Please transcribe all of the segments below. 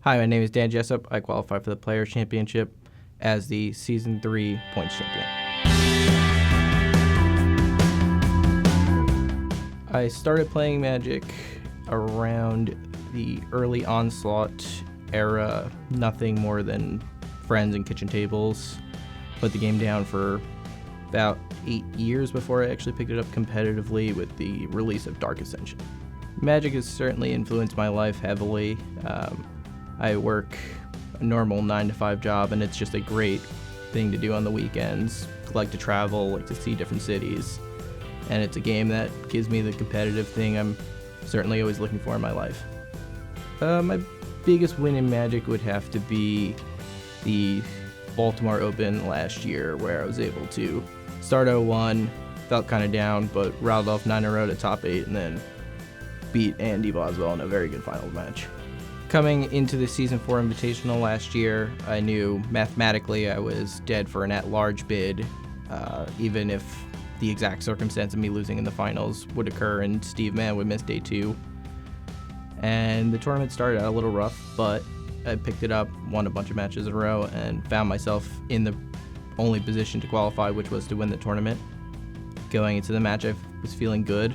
Hi, my name is Dan Jessup. I qualified for the Players' Championship as the Season 3 points champion. I started playing Magic around the early Onslaught era, nothing more than friends and kitchen tables. Put the game down for about 8 years before I actually picked it up competitively with the release of Dark Ascension. Magic has certainly influenced my life heavily. I work a normal 9-to-5 job, and it's just a great thing to do on the weekends. I like to travel, like to see different cities, and it's a game that gives me the competitive thing I'm certainly always looking for in my life. My biggest win in Magic would have to be the Baltimore Open last year, where I was able to start 0-1, felt kind of down, but rattled off 9 in a row to top 8, and then beat Andy Boswell in a very good finals match. Coming into the Season 4 Invitational last year, I knew mathematically I was dead for an at-large bid, even if the exact circumstance of me losing in the finals would occur and Steve Mann would miss day 2. And the tournament started out a little rough, but I picked it up, won a bunch of matches in a row, and found myself in the only position to qualify, which was to win the tournament. Going into the match, I was feeling good.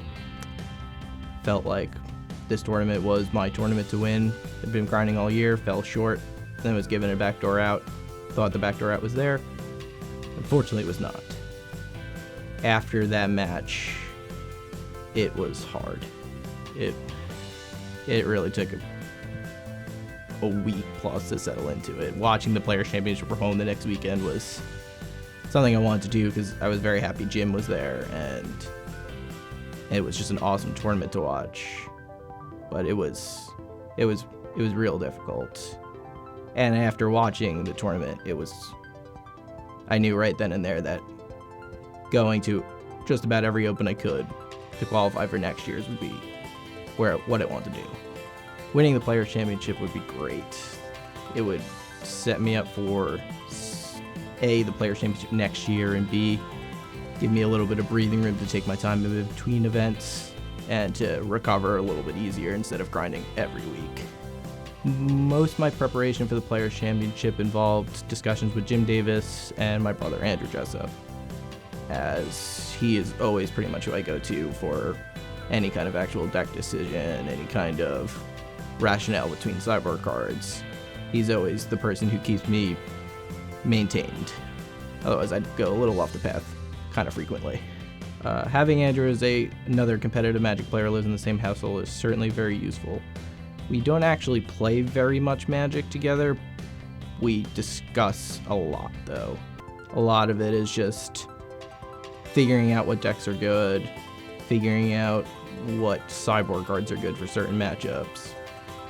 Felt like this tournament was my tournament to win. Had been grinding all year, fell short, then was given a backdoor out. Thought the backdoor out was there. Unfortunately, it was not. After that match, it was hard. It really took a week plus to settle into it. Watching the Players' Championship from home the next weekend was something I wanted to do because I was very happy Jim was there, and it was just an awesome tournament to watch. But it was real difficult. And after watching the tournament, I knew right then and there that going to just about every Open I could to qualify for next year's would be what I want to do. Winning the Players' Championship would be great. It would set me up for A, the Players' Championship next year, and B, give me a little bit of breathing room to take my time in between events and to recover a little bit easier instead of grinding every week. Most of my preparation for the Players' Championship involved discussions with Jim Davis and my brother Andrew Jessup, as he is always pretty much who I go to for any kind of actual deck decision, any kind of rationale between sideboard cards. He's always the person who keeps me maintained. Otherwise, I'd go a little off the path kind of frequently. Having Andrew as another competitive Magic player who lives in the same household is certainly very useful. We don't actually play very much Magic together. We discuss a lot, though. A lot of it is just figuring out what decks are good, figuring out what sideboard cards are good for certain matchups.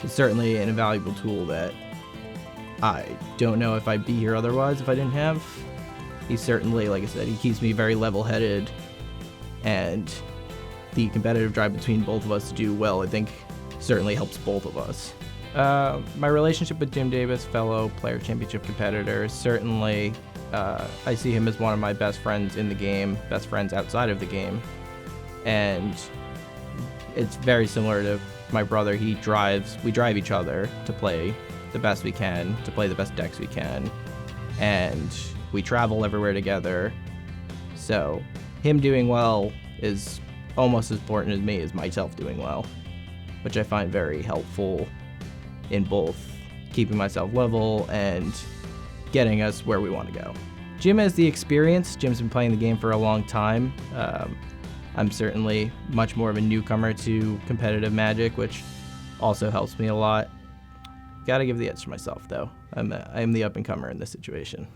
It's certainly an invaluable tool that I don't know if I'd be here otherwise if I didn't have. He's certainly, like I said, he keeps me very level-headed, and the competitive drive between both of us to do well, I think, certainly helps both of us. My relationship with Jim Davis, fellow Player Championship competitor, certainly I see him as one of my best friends in the game, best friends outside of the game, and it's very similar to my brother. We drive each other to play the best we can, to play the best decks we can, and we travel everywhere together. So him doing well is almost as important as me as myself doing well, which I find very helpful in both keeping myself level and getting us where we want to go. Jim has the experience. Jim's been playing the game for a long time. I'm certainly much more of a newcomer to competitive Magic, which also helps me a lot. Gotta give the edge to myself, though. I am the up-and-comer in this situation.